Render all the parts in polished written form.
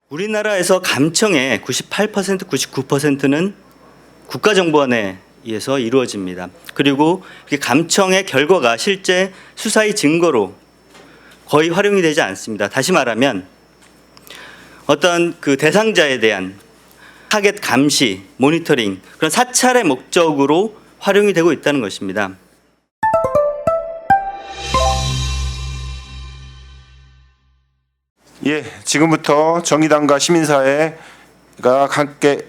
우리나라에서 감청의 98%, 99%는 국가정보원에 의해서 이루어집니다. 그리고 감청의 결과가 실제 수사의 증거로 거의 활용이 되지 않습니다. 다시 말하면 어떤 그 대상자에 대한 타겟 감시, 모니터링, 그런 사찰의 목적으로 활용이 되고 있다는 것입니다. 예, 지금부터 정의당과 시민사회가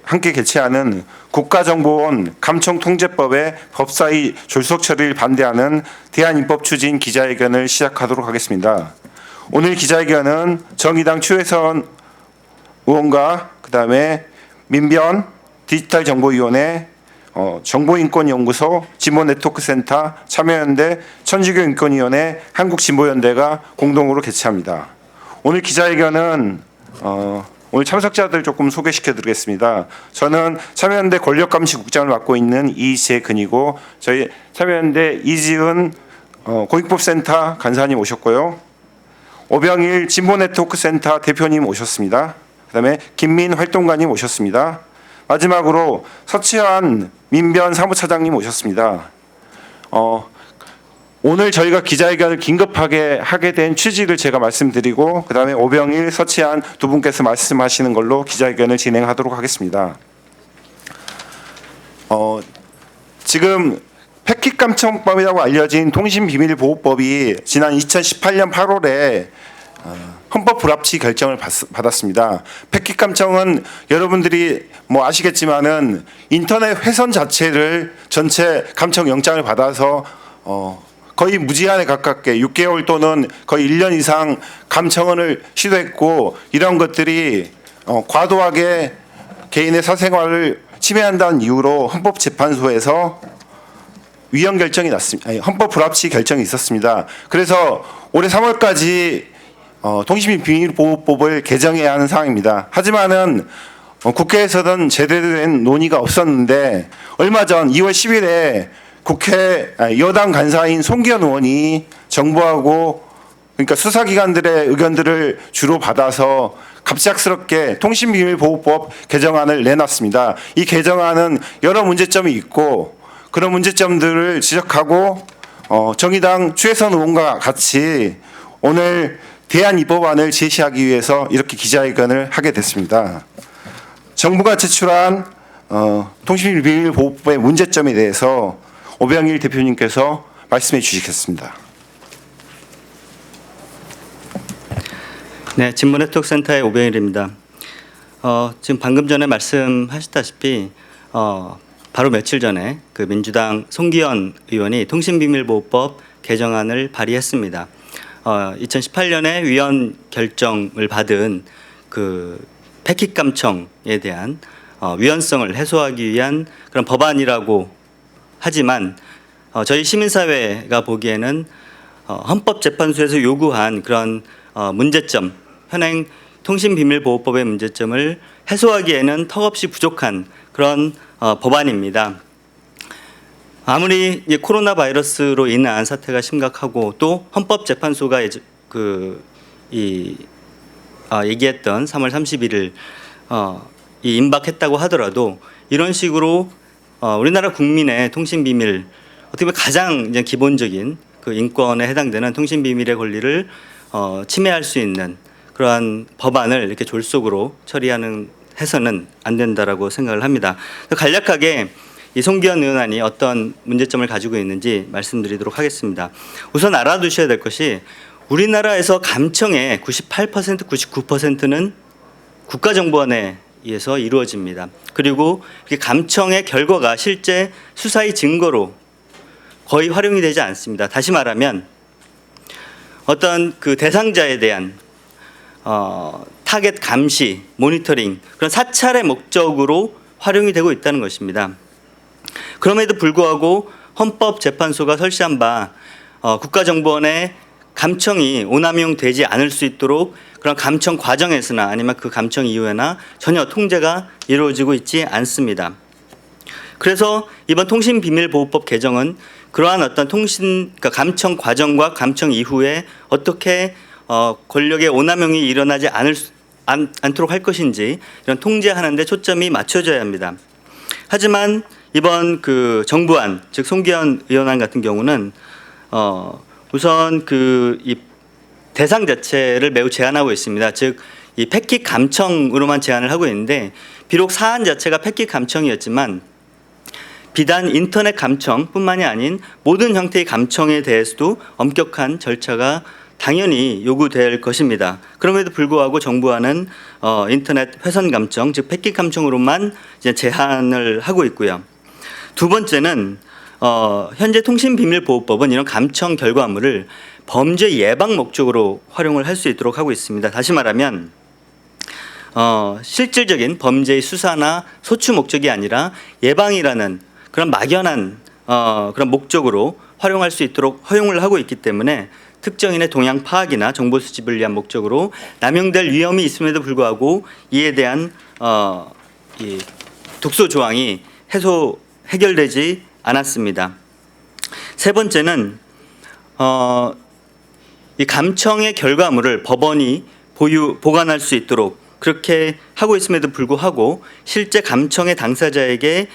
함께 개최하는 국가정보원 감청통제법의 법사위 졸속 처리를 반대하는 대한입법추진 기자회견을 시작하도록 하겠습니다. 오늘 기자회견은 정의당 추혜선 의원과 그다음에 민변 디지털정보위원회 정보인권연구소 진보네트워크센터 참여연대 천주교인권위원회 한국진보연대가 공동으로 개최합니다. 오늘 기자회견은 오늘 참석자들 조금 소개시켜 드리겠습니다. 저는 참여연대 권력감시국장을 맡고 있는 이재근이고 저희 참여연대 이지은 고위법센터 간사님 오셨고요. 오병일 진보네트워크센터 대표님 오셨습니다. 그다음에 김민 활동가님 오셨습니다. 마지막으로 서치환 민변 사무차장님 오셨습니다. 오늘 저희가 기자회견을 긴급하게 하게 된 취지를 제가 말씀드리고 그다음에 오병일, 서치환 두 분께서 말씀하시는 걸로 기자회견을 진행하도록 하겠습니다. 지금 패킷감청법이라고 알려진 통신비밀보호법이 지난 2018년 8월에 헌법 불합치 결정을 받았습니다. 패킷감청은 여러분들이 아시겠지만은 인터넷 회선 자체를 전체 감청 영장을 받아서 거의 무제한에 가깝게 6개월 또는 거의 1년 이상 감청을 시도했고 이런 것들이 과도하게 개인의 사생활을 침해한다는 이유로 헌법재판소에서 위헌 결정이 났습니다. 헌법 불합치 결정이 있었습니다. 그래서 올해 3월까지 통신비밀보호법을 개정해야 하는 상황입니다. 하지만은 국회에서는 제대로 된 논의가 없었는데 얼마 전 2월 10일에 국회 여당 간사인 송기현 의원이 정부하고 그러니까 수사기관들의 의견들을 주로 받아서 갑작스럽게 통신비밀보호법 개정안을 내놨습니다. 이 개정안은 여러 문제점이 있고 그런 문제점들을 지적하고 정의당 추혜선 의원과 같이 오늘 대안입법안을 제시하기 위해서 이렇게 기자회견을 하게 됐습니다. 정부가 제출한 통신비밀보호법의 문제점에 대해서 오병일 대표님께서 말씀해 주시겠습니다. 네, 진보네트워크센터의 오병일입니다. 지금 방금 전에 말씀하셨다시피 바로 며칠 전에 그 민주당 송기현 의원이 통신비밀보호법 개정안을 발의했습니다. 2018년에 위헌 결정을 받은 그 패킷감청에 대한 위헌성을 해소하기 위한 그런 법안이라고 하지만 저희 시민사회가 보기에는 헌법재판소에서 요구한 그런 문제점, 현행 통신비밀보호법의 문제점을 해소하기에는 턱없이 부족한 그런 법안입니다. 아무리 코로나 바이러스로 인한 사태가 심각하고 또 헌법재판소가 얘기했던 3월 31일 임박했다고 하더라도 이런 식으로 우리나라 국민의 통신비밀 어떻게 보면 가장 이제 기본적인 그 인권에 해당되는 통신비밀의 권리를 침해할 수 있는 그러한 법안을 이렇게 졸속으로 해서는 안 된다라고 생각을 합니다. 간략하게 이 송기현 의원안이 어떤 문제점을 가지고 있는지 말씀드리도록 하겠습니다. 우선 알아두셔야 될 것이 우리나라에서 감청의 98%, 99%는 국가정보원에 의해서 이루어집니다. 그리고 감청의 결과가 실제 수사의 증거로 거의 활용이 되지 않습니다. 다시 말하면 어떤 그 대상자에 대한 타겟 감시, 모니터링, 그런 사찰의 목적으로 활용이 되고 있다는 것입니다. 그럼에도 불구하고 헌법재판소가 설시한 바 국가정보원의 감청이 오남용되지 않을 수 있도록 그런 감청 과정에서나 아니면 그 감청 이후에나 전혀 통제가 이루어지고 있지 않습니다. 그래서 이번 통신비밀보호법 개정은 그러한 어떤 그러니까 감청 과정과 감청 이후에 어떻게 권력의 오남용이 일어나지 않도록 할 것인지 이런 통제하는 데 초점이 맞춰져야 합니다. 하지만 이번 그 정부안, 즉 송기현 의원안 같은 경우는 우선 이 대상 자체를 매우 제한하고 있습니다. 즉 이 패킷 감청으로만 제한을 하고 있는데, 비록 사안 자체가 패킷 감청이었지만 비단 인터넷 감청뿐만이 아닌 모든 형태의 감청에 대해서도 엄격한 절차가 당연히 요구될 것입니다. 그럼에도 불구하고 정부안은 인터넷 회선 감청, 즉 패킷 감청으로만 이제 제한을 하고 있고요. 두 번째는 현재 통신비밀보호법은 이런 감청 결과물을 범죄 예방 목적으로 활용을 할 수 있도록 하고 있습니다. 다시 말하면 실질적인 범죄의 수사나 소추 목적이 아니라 예방이라는 그런 막연한 그런 목적으로 활용할 수 있도록 허용을 하고 있기 때문에 특정인의 동향 파악이나 정보 수집을 위한 목적으로 남용될 위험이 있음에도 불구하고 이에 대한 이 독소 조항이 해결되지 않았습니다. 세 번째는 이 감청의 결과물을 법원이 보관할 수 있도록 그렇게 하고 있음에도 불구하고 실제 감청의 당사자에게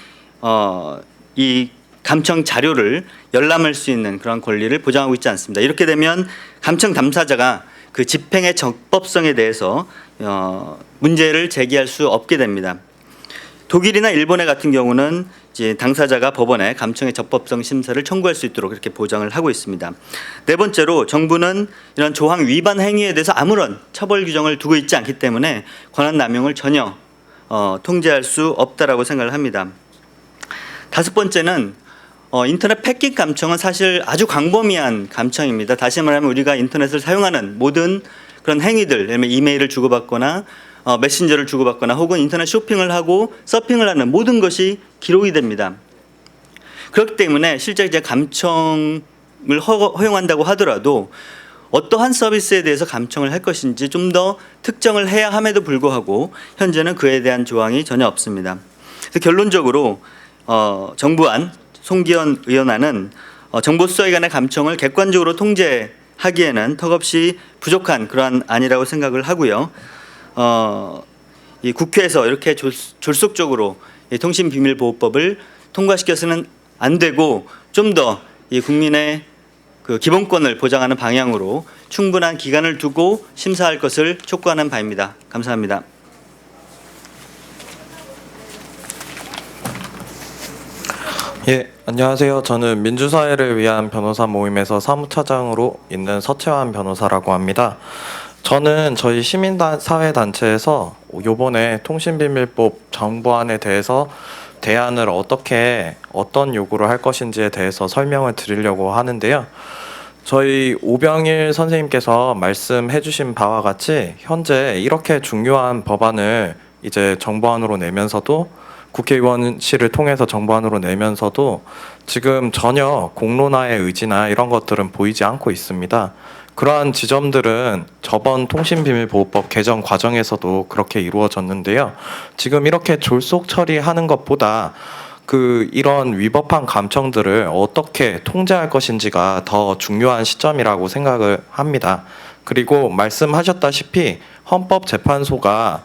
이 감청 자료를 열람할 수 있는 그런 권리를 보장하고 있지 않습니다. 이렇게 되면 감청 당사자가 그 집행의 적법성에 대해서 문제를 제기할 수 없게 됩니다. 독일이나 일본의 같은 경우는 이제 당사자가 법원에 감청의 적법성 심사를 청구할 수 있도록 이렇게 보장을 하고 있습니다. 네 번째로 정부는 이런 조항 위반 행위에 대해서 아무런 처벌 규정을 두고 있지 않기 때문에 권한 남용을 전혀 통제할 수 없다라고 생각을 합니다. 다섯 번째는 인터넷 패킷 감청은 사실 아주 광범위한 감청입니다. 다시 말하면 우리가 인터넷을 사용하는 모든 그런 행위들, 예를 들면 이메일을 주고받거나 메신저를 주고받거나 혹은 인터넷 쇼핑을 하고 서핑을 하는 모든 것이 기록이 됩니다. 그렇기 때문에 실제 이제 감청을 허용한다고 하더라도 어떠한 서비스에 대해서 감청을 할 것인지 좀 더 특정을 해야 함에도 불구하고 현재는 그에 대한 조항이 전혀 없습니다. 그래서 결론적으로 정부안 송기현 의원안은 정보 수사기관의 감청을 객관적으로 통제하기에는 턱없이 부족한 그러한 안이라고 생각을 하고요. 이 국회에서 이렇게 졸속적으로 이 통신비밀보호법을 통과시켜서는 안 되고 좀 더 이 국민의 그 기본권을 보장하는 방향으로 충분한 기간을 두고 심사할 것을 촉구하는 바입니다. 감사합니다. 예, 안녕하세요. 저는 민주사회를 위한 변호사 모임에서 사무차장으로 있는 서채환 변호사라고 합니다. 저는 저희 시민사회단체에서 요번에 통신비밀법 정부안에 대해서 대안을 어떤 요구를 할 것인지에 대해서 설명을 드리려고 하는데요. 저희 오병일 선생님께서 말씀해 주신 바와 같이 현재 이렇게 중요한 법안을 이제 정부안으로 내면서도 국회의원실을 통해서 정부안으로 내면서도 지금 전혀 공론화의 의지나 이런 것들은 보이지 않고 있습니다. 그러한 지점들은 저번 통신비밀보호법 개정 과정에서도 그렇게 이루어졌는데요. 지금 이렇게 졸속 처리하는 것보다 이런 위법한 감청들을 어떻게 통제할 것인지가 더 중요한 시점이라고 생각을 합니다. 그리고 말씀하셨다시피 헌법재판소가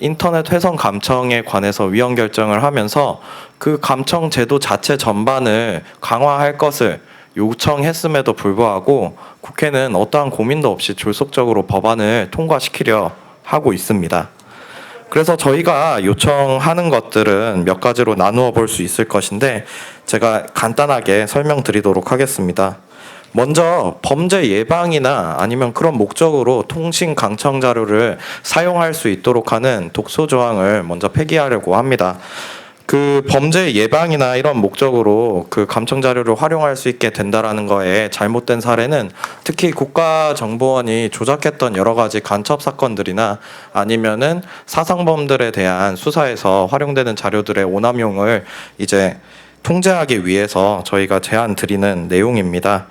인터넷 회선 감청에 관해서 위헌 결정을 하면서 그 감청 제도 자체 전반을 강화할 것을 요청했음에도 불구하고 국회는 어떠한 고민도 없이 졸속적으로 법안을 통과시키려 하고 있습니다. 그래서 저희가 요청하는 것들은 몇 가지로 나누어 볼 수 있을 것인데 제가 간단하게 설명드리도록 하겠습니다. 먼저 범죄 예방이나 아니면 그런 목적으로 통신 감청 자료를 사용할 수 있도록 하는 독소 조항을 먼저 폐기하려고 합니다. 범죄 예방이나 이런 목적으로 감청 자료를 활용할 수 있게 된다라는 거에 잘못된 사례는 특히 국가정보원이 조작했던 여러 가지 간첩 사건들이나 아니면은 사상범들에 대한 수사에서 활용되는 자료들의 오남용을 이제 통제하기 위해서 저희가 제안 드리는 내용입니다.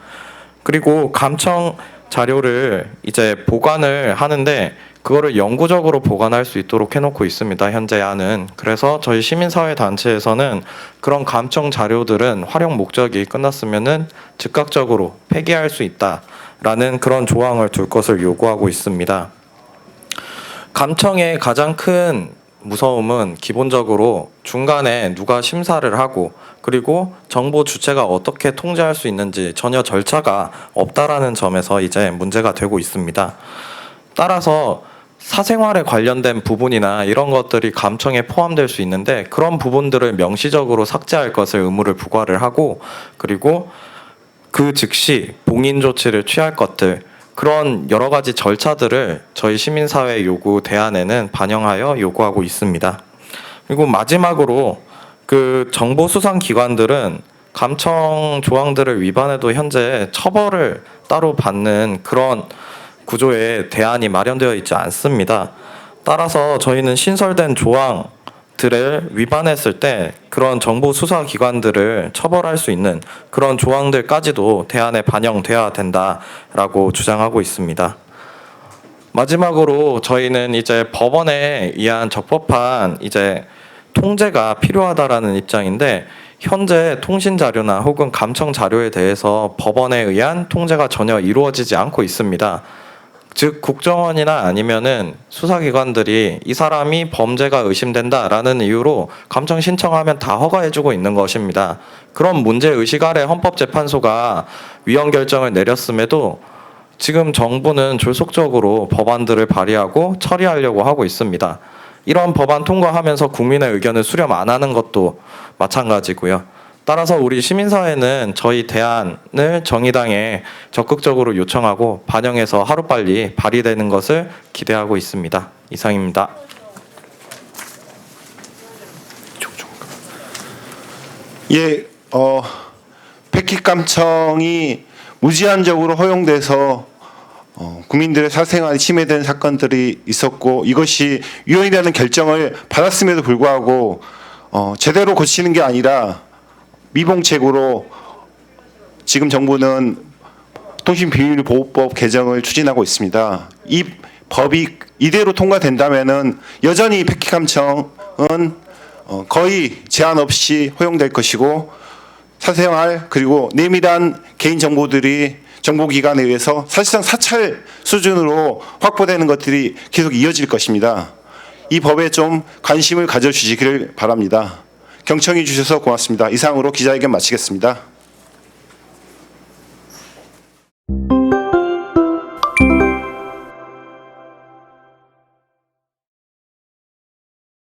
그리고 감청 자료를 이제 보관을 하는데 그거를 영구적으로 보관할 수 있도록 해놓고 있습니다. 현재 안은. 그래서 저희 시민사회 단체에서는 그런 감청 자료들은 활용 목적이 끝났으면은 즉각적으로 폐기할 수 있다라는 그런 조항을 둘 것을 요구하고 있습니다. 감청의 가장 큰 무서움은 기본적으로 중간에 누가 심사를 하고 그리고 정보 주체가 어떻게 통제할 수 있는지 전혀 절차가 없다라는 점에서 이제 문제가 되고 있습니다. 따라서 사생활에 관련된 부분이나 이런 것들이 감청에 포함될 수 있는데 그런 부분들을 명시적으로 삭제할 것을 의무를 부과를 하고 그리고 그 즉시 봉인 조치를 취할 것들 그런 여러 가지 절차들을 저희 시민사회 요구 대안에는 반영하여 요구하고 있습니다. 그리고 마지막으로 그 정보수상기관들은 감청 조항들을 위반해도 현재 처벌을 따로 받는 그런 구조의 대안이 마련되어 있지 않습니다. 따라서 저희는 신설된 조항들을 위반했을 때 그런 정보수사기관들을 처벌할 수 있는 그런 조항들까지도 대안에 반영되어야 된다라고 주장하고 있습니다. 마지막으로 저희는 이제 법원에 의한 적법한 이제 통제가 필요하다라는 입장인데 현재 통신 자료나 혹은 감청 자료에 대해서 법원에 의한 통제가 전혀 이루어지지 않고 있습니다. 즉 국정원이나 아니면은 수사기관들이 이 사람이 범죄가 의심된다라는 이유로 감청 신청하면 다 허가해주고 있는 것입니다. 그런 문제 의식 아래 헌법재판소가 위헌 결정을 내렸음에도 지금 정부는 졸속적으로 법안들을 발의하고 처리하려고 하고 있습니다. 이런 법안 통과하면서 국민의 의견을 수렴 안 하는 것도 마찬가지고요. 따라서 우리 시민사회는 저희 대안을 정의당에 적극적으로 요청하고 반영해서 하루빨리 발의되는 것을 기대하고 있습니다. 이상입니다. 예, 패킷 감청이 무제한적으로 허용돼서 국민들의 사생활이 침해된 사건들이 있었고 이것이 위헌이라는 결정을 받았음에도 불구하고 제대로 고치는 게 아니라 미봉책으로 지금 정부는 통신비밀보호법 개정을 추진하고 있습니다. 이 법이 이대로 통과된다면은 여전히 패킷 감청은 거의 제한 없이 허용될 것이고 사생활 그리고 내밀한 개인 정보들이 정보기관에 의해서 사실상 사찰 수준으로 확보되는 것들이 계속 이어질 것입니다. 이 법에 좀 관심을 가져주시기를 바랍니다. 경청해 주셔서 고맙습니다. 이상으로 기자회견 마치겠습니다.